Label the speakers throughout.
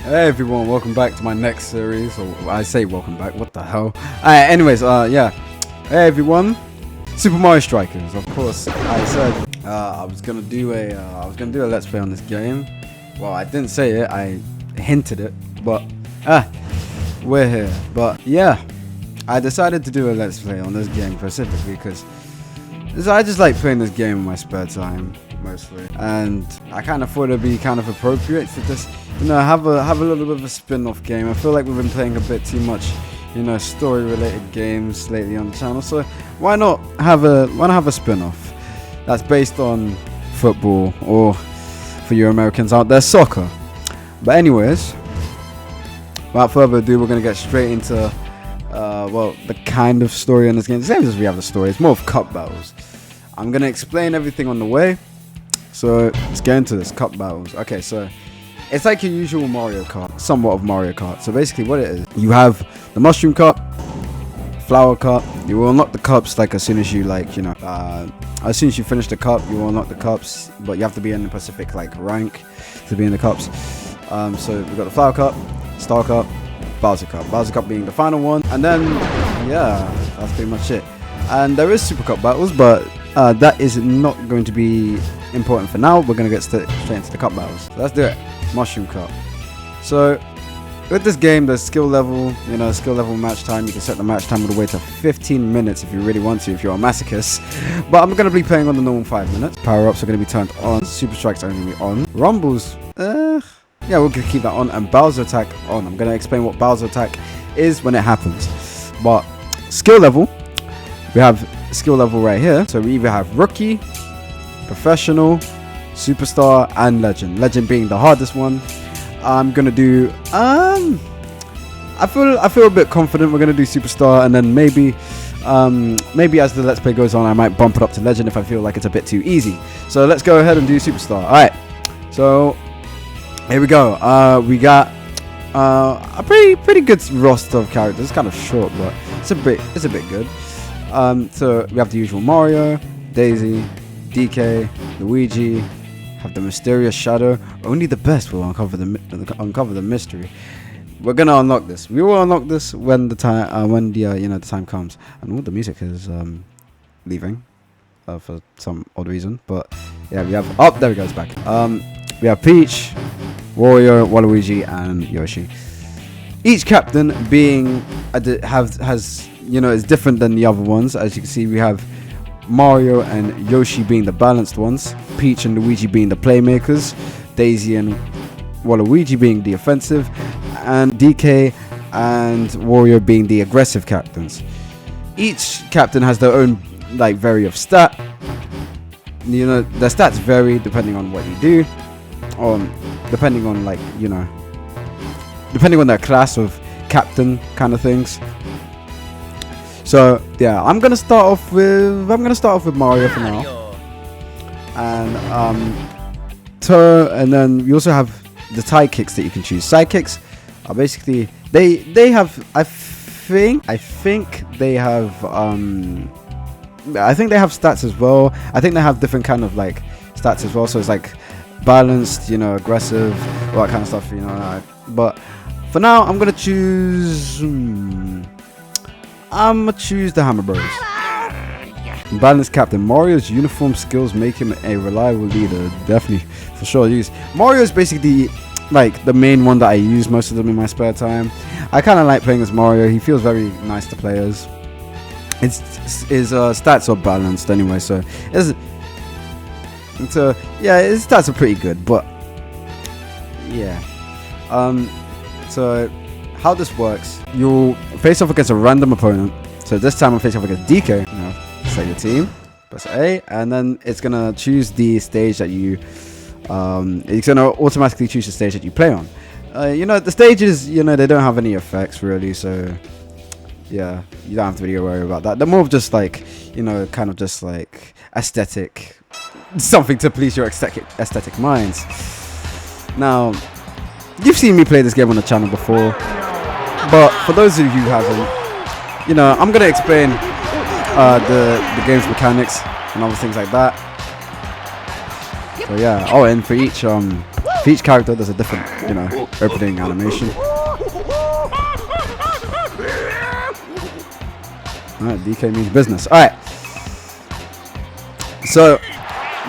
Speaker 1: Hey everyone, welcome back to my next series. Or I say welcome back, what the hell? Anyways, yeah. Hey everyone, Super Mario Strikers. Of course, I said I was gonna do a let's play on this game. Well, I didn't say it, I hinted it, but we're here. But yeah, I decided to do a let's play on this game specifically because I just like playing this game in my spare time mostly, and I kind of thought it'd be kind of appropriate to just have a little bit of a spin-off game. I feel like we've been playing a bit too much story related games lately on the channel, so why not have a spin-off that's based on football, or for you Americans out there, soccer. But anyways, without further ado, we're gonna get straight into well, the kind of story in this game. The same as we have the story, it's more of cup battles. I'm gonna explain everything on the way, so let's get into this. Cup battles. Okay, so it's like your usual Mario Kart, somewhat of Mario Kart. So basically what it is, you have the Mushroom Cup, Flower Cup. You will unlock the cups like as soon as you as soon as you finish the cup, you will unlock the cups, but you have to be in the Pacific rank to be in the cups. So we've got the Flower Cup, Star Cup, Bowser Cup. Bowser Cup being the final one, and then yeah, that's pretty much it. And there is Super Cup battles, but that is not going to be important for now. We're going to get straight into the cup battles. So let's do it. Mushroom Cup. So with this game, there's skill level, skill level match time. You can set the match time all the way to 15 minutes if you really want to, if you're a masochist. But I'm going to be playing on the normal 5 minutes. Power-ups are going to be turned on. Super Strikes are going to be on. Rumbles, yeah, we're going to keep that on. And Bowser Attack on. I'm going to explain what Bowser Attack is when it happens. But skill level, we have skill level right here. So we either have Rookie, Professional, Superstar, and Legend. Legend being the hardest one. I'm gonna do I feel a bit confident we're gonna do Superstar, and then maybe as the let's play goes on, I might bump it up to Legend if I feel like it's a bit too easy. So let's go ahead and do Superstar. Alright, so here we go. We got a pretty good roster of characters. It's kind of short, but it's a bit good. So we have the usual Mario, Daisy, DK, Luigi, have the mysterious Shadow. Only the best will uncover the mystery. We're gonna unlock this. We will unlock this when the time the time comes. And all the music is leaving for some odd reason. But yeah, we have there we go, it's back. We have Peach, Wario, Waluigi, and Yoshi. Each captain being has is different than the other ones. As you can see, we have Mario and Yoshi being the balanced ones, Peach and Luigi being the playmakers, Daisy and Waluigi being the offensive, and DK and Wario being the aggressive captains. Each captain has their own vary of stat. Their stats vary depending on what you do, depending on depending on their class of captain kind of things. So yeah, I'm gonna start off with Mario for now, and then we also have the sidekicks that you can choose. Sidekicks are basically they have I think they have stats as well. I think they have different kind of stats as well. So it's balanced, aggressive, all that kind of stuff, But for now, I'm gonna choose. I'm gonna choose the Hammer Bros. Balanced captain. Mario's uniform skills make him a reliable leader. Definitely, for sure. Mario is basically the main one that I use most of them in my spare time. I kind of like playing as Mario. He feels very nice to play as. His stats are balanced anyway, so his stats are pretty good. But yeah, so. How this works, you'll face off against a random opponent. So this time I'm facing off against DK. Set your team, press A, and then it's gonna choose the stage that it's gonna automatically choose the stage that you play on. The stages, they don't have any effects really, so yeah, you don't have to really worry about that. They're more of just kind of just aesthetic, something to please your aesthetic minds. Now, you've seen me play this game on the channel before. But for those of you who haven't, I'm gonna explain the game's mechanics and other things like that. So yeah. Oh, and for each For each character, there's a different, you know, opening animation. Alright, DK means business. Alright. So,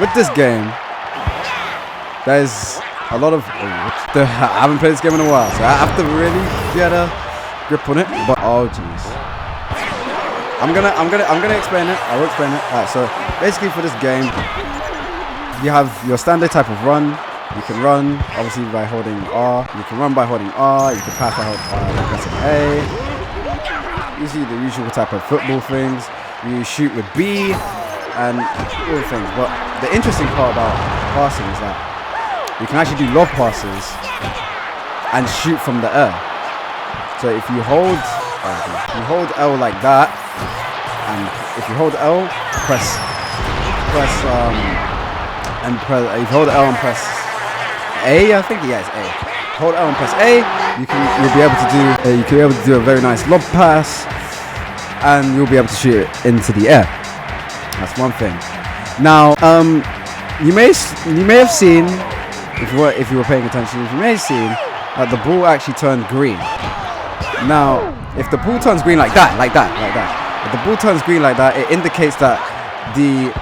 Speaker 1: with this game, there's a lot of... I haven't played this game in a while, so I have to really get a grip on it. But, oh jeez. I'm gonna explain it. I will explain it. Alright, so basically for this game, you have your standard type of run. You can run, obviously, by holding R. You can run by holding R. You can pass by pressing A. Usually the usual type of football things. You shoot with B and all things. But the interesting part about passing is that you can actually do lob passes and shoot from the air. So if you hold L like that, and if you hold L, if you hold L and press A, I think, yeah, it's A. Hold L and press A, you'll be able to do a very nice lob pass, and you'll be able to shoot it into the air. That's one thing. Now, you may have seen, if you were paying attention, you may have seen that the ball actually turned green. Now, if the ball turns green like that, if the ball turns green like that, it indicates that the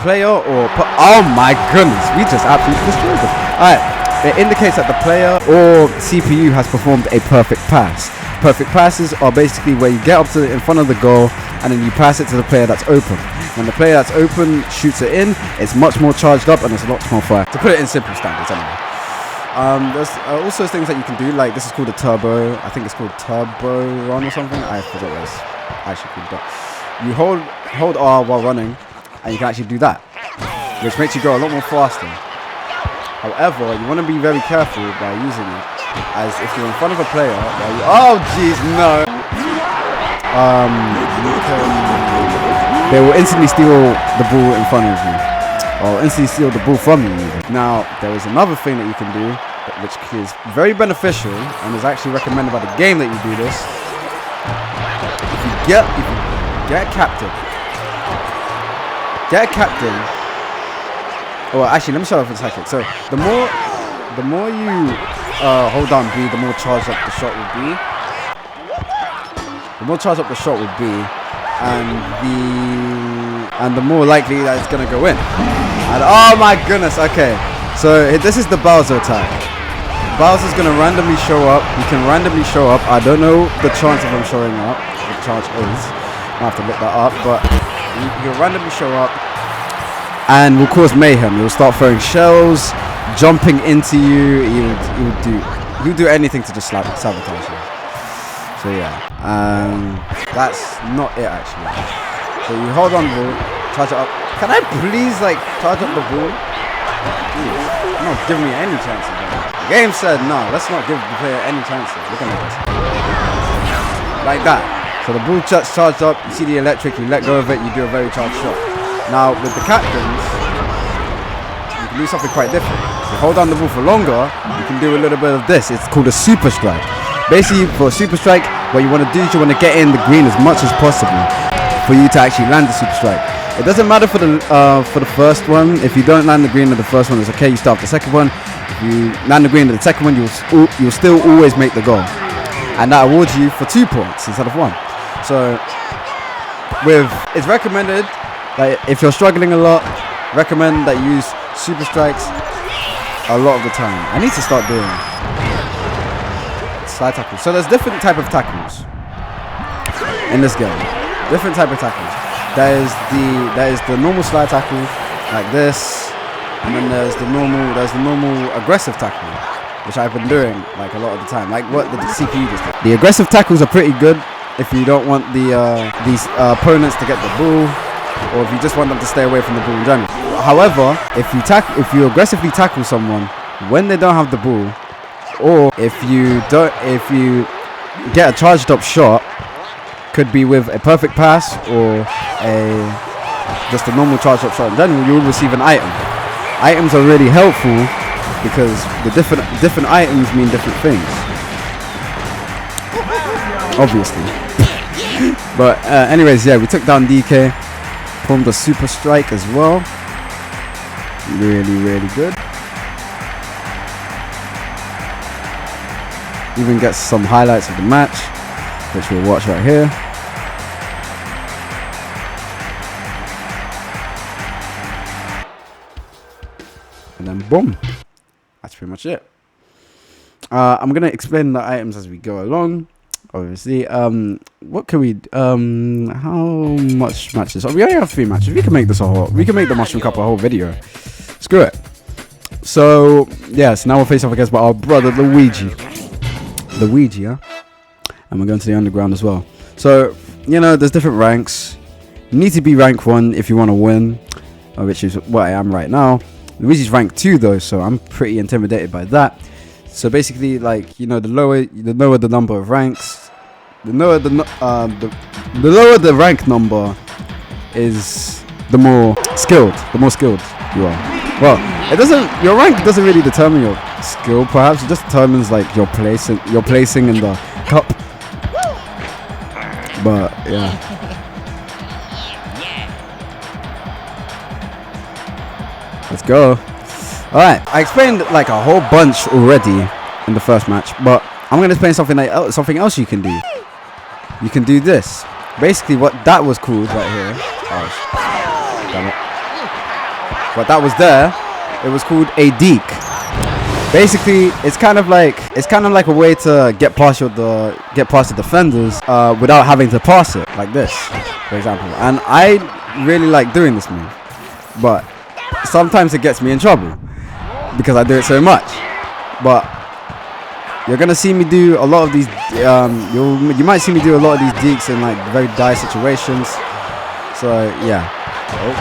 Speaker 1: player oh my goodness, we just absolutely destroyed them. Alright, it indicates that the player or CPU has performed a perfect pass. Perfect passes are basically where you get up to in front of the goal and then you pass it to the player that's open. When the player that's open shoots it in, it's much more charged up and it's lots more fire. To put it in simple standards anyway. There's also things that you can do, like this is called a turbo. I think it's called turbo run or something. I forgot what it's actually called, but you hold R while running, and you can actually do that, which makes you go a lot more faster. However, you want to be very careful by using it, as if you're in front of a player, oh jeez, no. They will instantly steal the ball in front of you, or instantly steal the ball from you. Now, there is another thing that you can do, which is very beneficial and is actually recommended by the game that you do this. If you get captain. Well, actually, let me show you off a second. So, the more you hold down B, the more charged up the shot will be. The more charged up the shot will be, and the more likely that it's gonna go in. And oh my goodness, okay. So this is the Bowser attack. Bowser's gonna randomly show up. He can randomly show up. I don't know the chance of him showing up. The chance is. I have to look that up, but he'll randomly show up and will cause mayhem. He'll start throwing shells, jumping into you. He'll do anything to just sabotage you. So yeah, that's not it actually. So you hold on the ball, charge it up. Can I please charge up the ball? Jeez, you're not giving me any chances. The game said no, let's not give the player any chances. Look at this. Like that. So the ball charged up, you see the electric, you let go of it, you do a very charged shot. Now with the captains, you can do something quite different. If you hold on the ball for longer, you can do a little bit of this. It's called a super strike. Basically, for a super strike, what you want to do is you want to get in the green as much as possible for you to actually land the super strike. It doesn't matter for the first one. If you don't land the green of the first one, it's okay. You start the second one. If you land the green of the second one, you'll still always make the goal, and that awards you for 2 points instead of 1. So, it's recommended that if you're struggling a lot, recommend that you use super strikes a lot of the time. I need to start doing slide tackles. So there's different type of tackles in this game. Different type of tackles. There's the normal slide tackle like this, and then there's the normal aggressive tackle, which I've been doing a lot of the time, like what the CPU just did. The aggressive tackles are pretty good if you don't want these opponents to get the ball, or if you just want them to stay away from the ball in general. However, if you aggressively tackle someone when they don't have the ball, or if you get a charged up shot, could be with a perfect pass or just a normal charged up shot in general, you will receive an item. Items are really helpful because the different items mean different things, obviously. But anyways, yeah, we took down DK, formed a super strike as well. Really, really good. Even gets some highlights of the match, which we'll watch right here. And then boom. That's pretty much it. I'm going to explain the items as we go along. Obviously, what can we, how much matches? Oh, we only have 3 matches. We can make this we can make the Mushroom Cup a whole video. Screw it. So, yes, now we'll face off against our brother Luigi. Luigi, huh? And we're going to the underground as well. So, you know, there's different ranks. You need to be rank 1 if you want to win, which is what I am right now. Luigi's rank 2 though, so I'm pretty intimidated by that. So basically, like, you know, the lower the number of ranks, the lower the rank number is, the more skilled you are. Well, your rank doesn't really determine your skill, perhaps. It just determines like your placing in the cup. But yeah. Let's go. Alright, I explained like a whole bunch already in the first match, but I'm going to explain something else you can do. You can do this. Basically what that was called right here. Oh, damn it. What that was there, it was called a deke. Basically, it's kind of like a way to get past the defenders without having to pass it, like this, for example. And I really like doing this move, but sometimes it gets me in trouble because I do it so much. But you're gonna see me do a lot of these. You might see me do a lot of these dekes in like very dire situations. So yeah. Oh.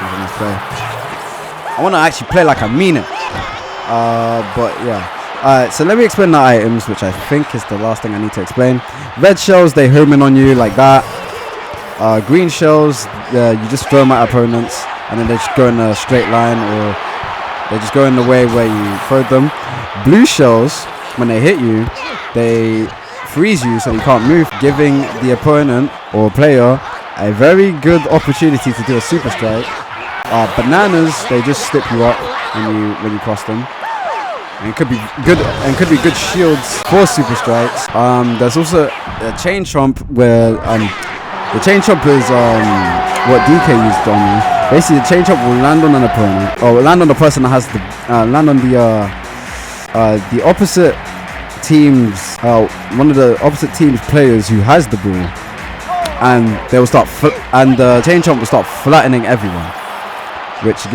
Speaker 1: Nice play. I want to actually play like I mean it. But yeah. Alright, so let me explain the items, which I think is the last thing I need to explain. Red shells, they home in on you like that. Green shells, you just throw them at opponents, and then they just go in a straight line, or they just go in the way where you throw them. Blue shells, when they hit you, they freeze you so you can't move, giving the opponent or player a very good opportunity to do a super strike. Bananas, they just slip you up when you cross them. And it could be good shields for super strikes. There's also a chain chomp where the chain chomp is what DK used on me. Basically, the chain chomp will land on an opponent, or will land on the person that has the land on the opposite team's one of the opposite team's players who has the ball, and they will start and the chain chomp will start flattening everyone, which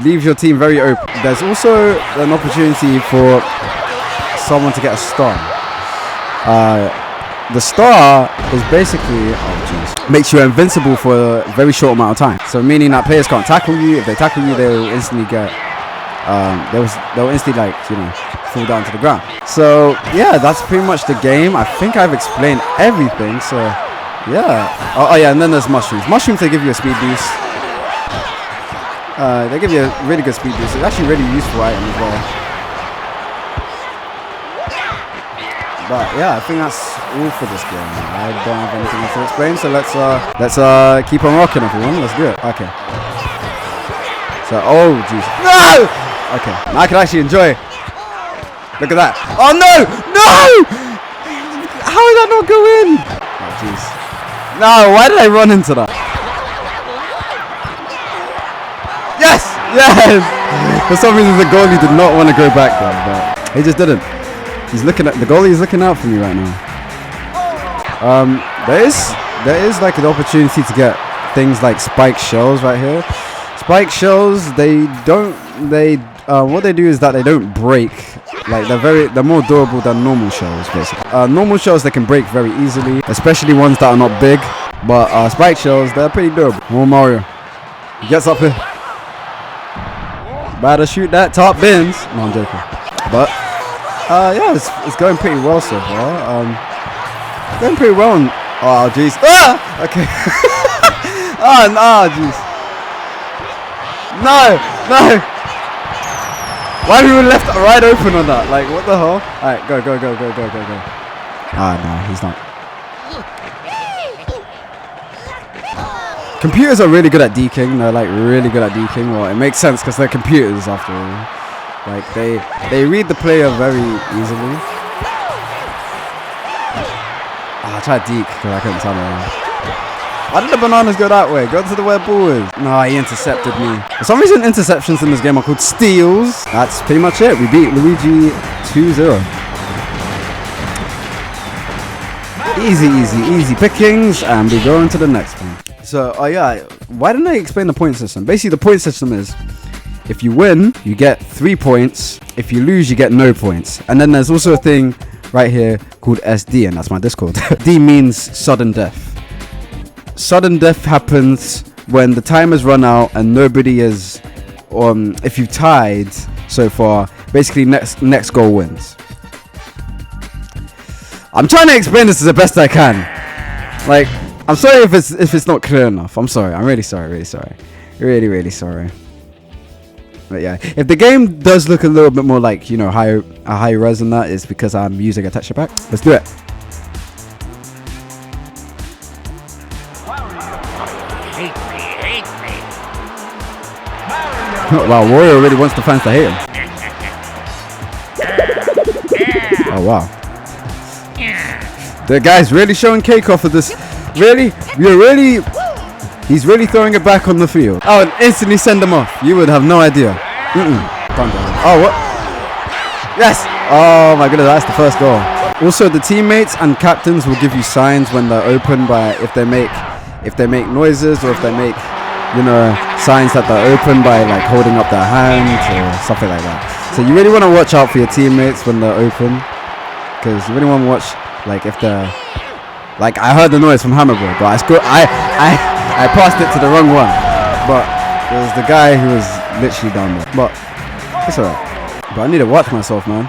Speaker 1: leaves your team very open. There's also an opportunity for someone to get a star. The star is basically, makes you invincible for a very short amount of time. So meaning that players can't tackle you. If they tackle you, they'll instantly get, they'll instantly, like, you know, fall down to the ground. So yeah, that's pretty much the game. I think I've explained everything. So yeah. Oh yeah, and then there's mushrooms. Mushrooms, they give you a speed boost. They give you a really good speed boost. It's actually a really useful item as well. But yeah, I think that's all for this game. I don't have anything else to explain, so let's keep on rocking, everyone. Let's do it. Okay. So, oh jeez, no! Okay, now I can actually enjoy. Look at that. Oh no! No! How did that not go in? Oh jeez. No, why did I run into that? Yes! Yes! For some reason the goalie did not want to go back there, but he just didn't. He's looking at the goalie is looking out for me right now. There is like an opportunity to get things like spike shells right here. Spike shells, what they do is that they don't break. Like they're more durable than normal shells, basically. Normal shells, they can break very easily, especially ones that are not big. But spike shells, they're pretty durable. Oh, Mario, he gets up here. Better shoot that top bins. No, I'm joking. But yeah, it's going pretty well so far. Going pretty well. Oh jeez. Ah! Okay. Oh no, jeez. No, no. Why have we left right open on that? Like, what the hell? Alright, go. Ah no, he's not. Computers are really good at deking. They're like really good at deking. Well, it makes sense because they're computers after all. Like they read the player very easily. I tried deke because I couldn't tell him. Why did the bananas go that way? Go to the where ball is. No, he intercepted me. For some reason, interceptions in this game are called steals. That's pretty much it. We beat Luigi 2-0. Easy pickings, and we go into the next one. So, yeah, why didn't I explain the point system? Basically, the point system is, if you win, you get 3 points. If you lose, you get no points. And then there's also a thing right here called SD, and that's my Discord. D means sudden death. Sudden death happens when the time has run out and nobody is, if you've tied so far, basically next goal wins. I'm trying to explain this as the best I can. Like, I'm sorry if it's not clear enough. I'm sorry. I'm really sorry. Really sorry. But yeah, if the game does look a little bit more like, you know, a high res than that, it's because I'm using a texture pack. Let's do it.
Speaker 2: Hate me.
Speaker 1: Wow, Wario really wants the fans to hate him. Oh wow. The guy's really showing cake off of this. He's really throwing it back on the field. Oh, and instantly send him off. You would have no idea. Oh, what? Yes. Oh my goodness, that's the first goal. Also, the teammates and captains will give you signs when they're open by if they make noises, or if they make, you know, signs that they're open by like holding up their hands or something like that. So you really want to watch out for your teammates when they're open, because you really want to watch, like, if they're, like, I heard the noise from Hammerboy, but I passed it to the wrong one, but it was the guy who was literally down there. But it's alright. But I need to watch myself, man.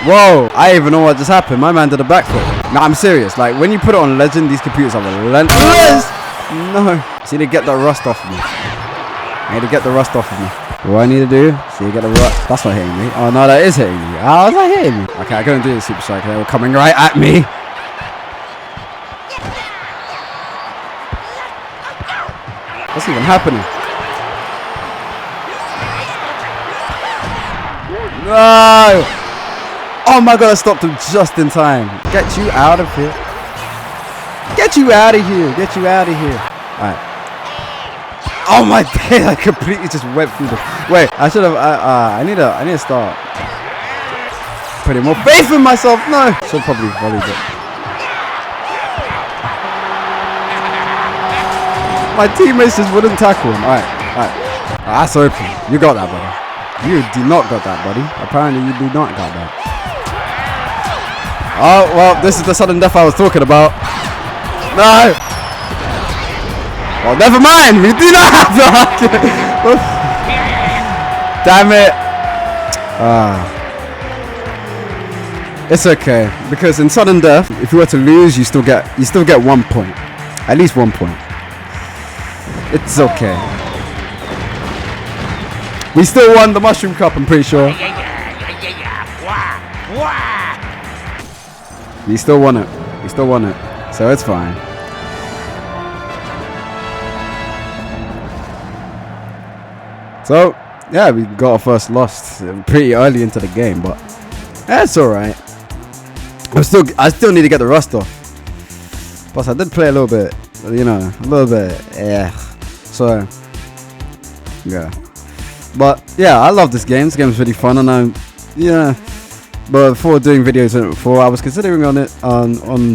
Speaker 1: Whoa, I even know what just happened. My man did a backflip. Nah, I'm serious. Like, when you put it on Legend, these computers are relentless. No. So you need to get the rust off of me. I need to get the rust off of me. What I need to do? So you get the rust. That's not hitting me. Oh, no, that is hitting me. How is that hitting me? Okay, I couldn't do the super strike. They were coming right at me. What's even happening? No! Oh my god, I stopped him just in time. Get you out of here. Get you out of here. Get you out of here. Alright. Oh my day, I completely just went through the... Wait, I should have... I need to start putting more faith in myself. No! Should probably volleyed it. My teammates just wouldn't tackle him. Alright. That's open. You got that, buddy. You do not got that, buddy. Apparently you do not got that. Oh, well, this is the sudden death I was talking about. No! Well, never mind. We do not have that. Damn it. It's okay, because in sudden death, if you were to lose, you still get 1 point. At least 1 point. It's okay. We still won the Mushroom Cup, I'm pretty sure. We still won it. So it's fine. So, yeah, we got our first loss pretty early into the game, but that's alright. I still need to get the rust off. Plus, I did play a little bit, you know, yeah. So, yeah. But yeah, I love this game. This game is really fun, and but before doing videos on it before, I was considering on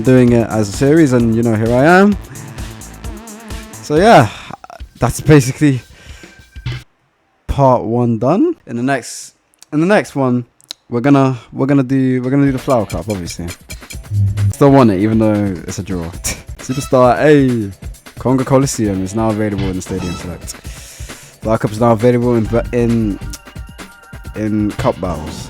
Speaker 1: doing it as a series, and you know, here I am. So yeah, that's basically part 1 done. In the next one, we're gonna do the Flower Cup, obviously. Still won it, even though it's a draw. Superstar A Conga Coliseum is now available in the Stadium Select. Flower Cup is now available in cup battles.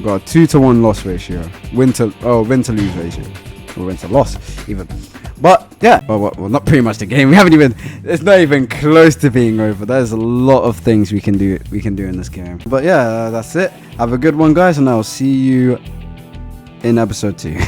Speaker 1: Got a 2-to-1 loss ratio. Win to lose ratio. Or win to loss even. But yeah, well, not pretty much the game. We haven't even. It's not even close to being over. There's a lot of things we can do in this game. But yeah, that's it. Have a good one, guys, and I'll see you in episode 2.